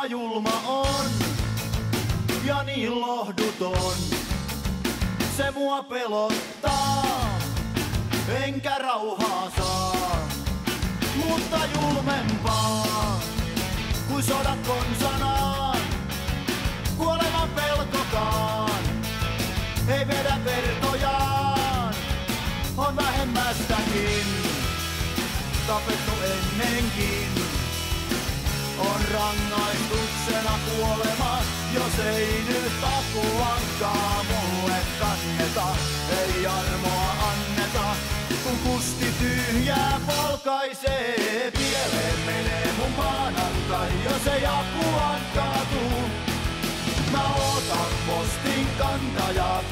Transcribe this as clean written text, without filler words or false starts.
julma on ja niin lohduton. Se mua pelottaa, enkä rauhaa saa, mutta julmempaa kuin sodat konsanaan. Kuoleman pelkokaan ei vedä vertojaan, on vähemmästäkin tapettu ennenkin. On rangaistuksena kuolema, jos ei nyt takuankaa mulle kanneta. Ei armoa anneta, kun kusti tyhjää polkaisee. Pieleen menee mun maanantai, jos ei apua kaatuu. Mä ootan postin kantajaa,